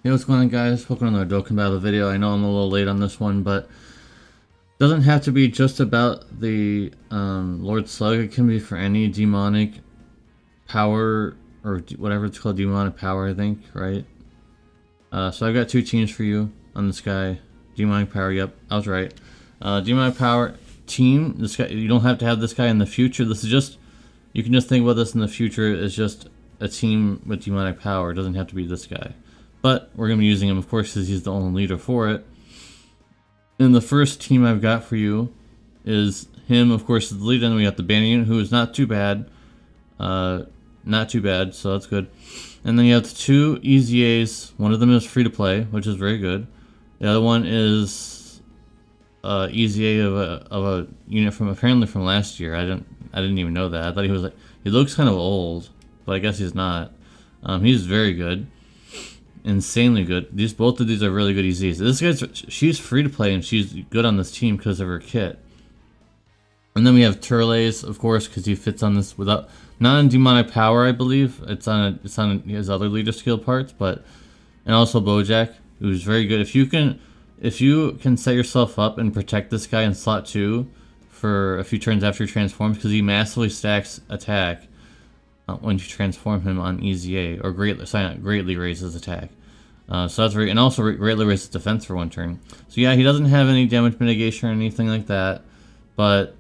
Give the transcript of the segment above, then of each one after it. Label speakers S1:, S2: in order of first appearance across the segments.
S1: Hey, what's going on, guys? Welcome to another Dokkan Battle video. I know I'm a little late on this one, but it doesn't have to be just about the Lord Slug. It can be for any demonic power, or whatever it's called, demonic power, I think, right? So I've got two teams for you on this guy. Demonic power, yep, I was right. Demonic power team, this guy, you don't have to have this guy in the future. This is just, you can just think about this in the future as just a team with demonic power. It doesn't have to be this guy. But we're going to be using him, of course, because he's the only leader for it. And the first team I've got for you is him, of course, as the leader. And we got the bandit unit, who is not too bad. Not too bad, so that's good. And then you have the two EZAs. One of them is free to play, which is very good. The other one is EZA of a unit from apparently from last year. I didn't even know that. I thought he was he looks kind of old, but I guess he's not. He's very good. Insanely good. Both of these are really good EZs. She's free to play and she's good on this team because of her kit. And then we have Turles, of course, because he fits on this without not on demonic power, I believe. It's on his other leader skill parts, and also Bojack, who's very good. If you can set yourself up and protect this guy in slot 2 for a few turns after he transforms, because he massively stacks attack when you transform him on EZA, or greatly raises attack. So that's and also greatly raises defense for one turn. So yeah, he doesn't have any damage mitigation or anything like that, but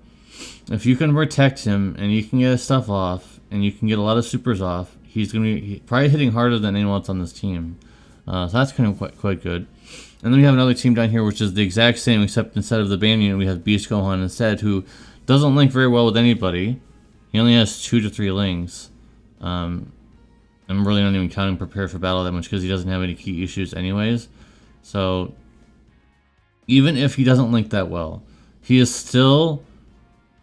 S1: if you can protect him and you can get his stuff off and you can get a lot of supers off, he's gonna be probably hitting harder than anyone else on this team. So that's kind of quite good. And then we have another team down here which is the exact same, except instead of the band unit we have Beast Gohan instead, who doesn't link very well with anybody. He only has 2 to 3 links. I'm really not even counting prepare for battle that much because he doesn't have any key issues anyways. So even if he doesn't link that well, he is still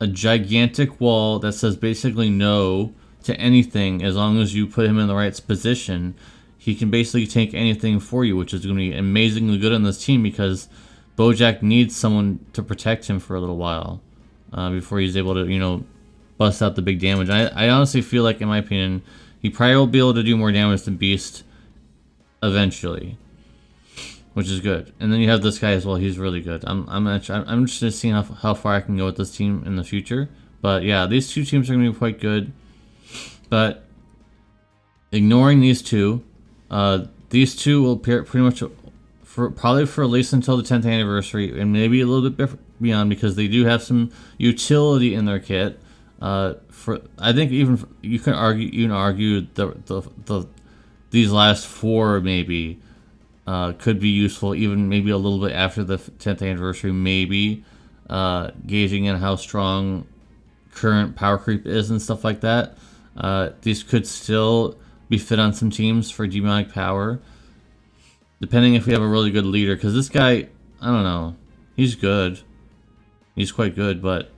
S1: a gigantic wall that says basically no to anything. As long as you put him in the right position, he can basically take anything for you, which is going to be amazingly good on this team because Bojack needs someone to protect him for a little while before he's able to, bust out the big damage. I honestly feel like, in my opinion, he probably will be able to do more damage than Beast eventually, which is good. And then you have this guy as well. He's really good. I'm interested in seeing how far I can go with this team in the future. But yeah, these two teams are going to be quite good. But ignoring these two will appear pretty much probably for at least until the 10th anniversary, and maybe a little bit beyond, because they do have some utility in their kit. I think you can argue these last 4 maybe could be useful, even maybe a little bit after the 10th anniversary, maybe gauging in how strong current power creep is and stuff like that. These could still be fit on some teams for demonic power, depending if we have a really good leader, because this guy, I don't know, he's good, he's quite good, but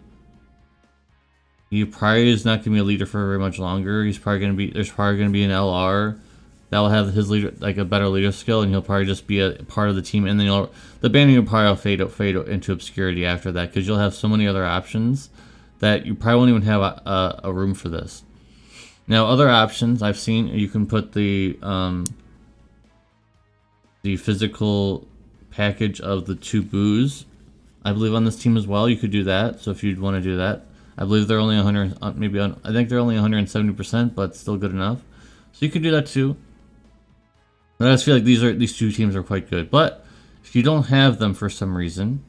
S1: he probably is not going to be a leader for very much longer. There's probably going to be an LR that will have his leader, like a better leader skill, and he'll probably just be a part of the team. And then the banding will probably fade into obscurity after that, because you'll have so many other options that you probably won't even have a room for this. Now, other options I've seen, you can put the physical package of the 2 boos, I believe, on this team as well. You could do that. So if you'd want to do that, I believe they're only 100, I think they're only 170%, but still good enough. So you could do that too. But I just feel like these two teams are quite good. But if you don't have them for some reason,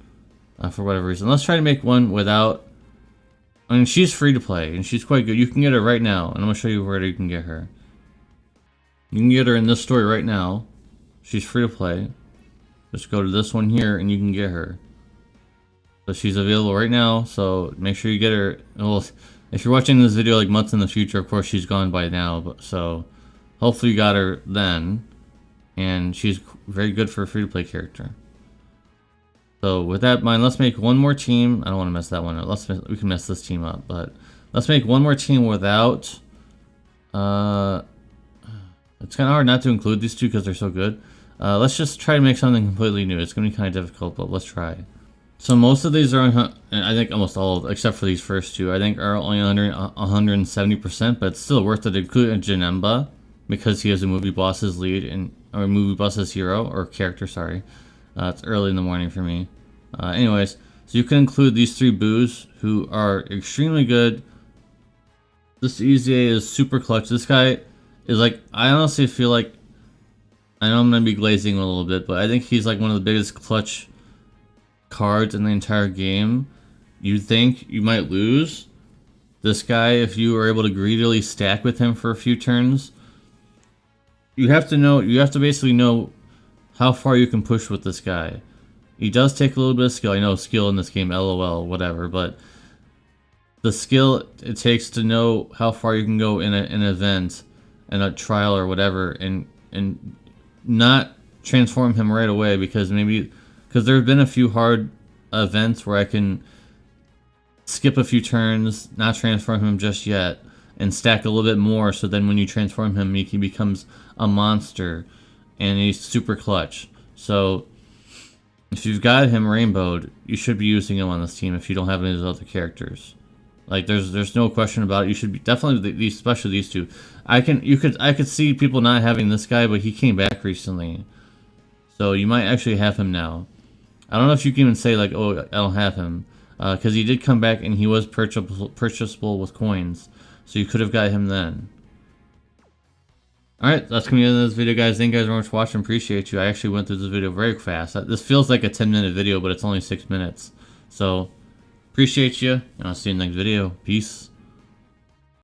S1: for whatever reason, let's try to make one without. I mean, she's free to play and she's quite good. You can get her right now, and I'm gonna show you where you can get her. You can get her in this story right now. She's free to play. Just go to this one here, and you can get her. So she's available right now, so make sure you get her. Well, if you're watching this video like months in the future, of course she's gone by now, but so hopefully you got her then, and she's very good for a free-to-play character. So with that in mind, let's make one more team. I don't want to mess that one up. We can mess this team up, but let's make one more team without. It's kind of hard not to include these two because they're so good. Let's just try to make something completely new. It's going to be kind of difficult, but let's try. So most of these are, I think almost all, except for these first two, I think are only 170%, but it's still worth it to include a Janemba. because he has a movie boss's lead or movie boss's hero or character. Sorry, it's early in the morning for me. Anyways, so you can include these 3 boos who are extremely good. This EZA is super clutch. This guy is like, I honestly feel like, I know I'm gonna be glazing a little bit, but I think he's like one of the biggest clutch cards in the entire game. You'd think you might lose this guy if you were able to greedily stack with him for a few turns. You have to basically know how far you can push with this guy. He does take a little bit of skill. I know skill in this game, LOL, whatever, but the skill it takes to know how far you can go in an event, in a trial or whatever, and not transform him right away, because there have been a few hard events where I can skip a few turns, not transform him just yet, and stack a little bit more, so then when you transform him, he becomes a monster, and he's super clutch. So if you've got him rainbowed, you should be using him on this team if you don't have any of those other characters. Like there's no question about it. You should be definitely especially these 2. I could see people not having this guy, but he came back recently, so you might actually have him now. I don't know if you can even say like, oh, I don't have him, because he did come back and he was purchasable with coins, so you could have got him then. Alright, that's going to be the end of this video, guys. Thank you guys very much for watching. Appreciate you. I actually went through this video very fast. This feels like a 10-minute video, but it's only 6 minutes. So, appreciate you, and I'll see you in the next video. Peace.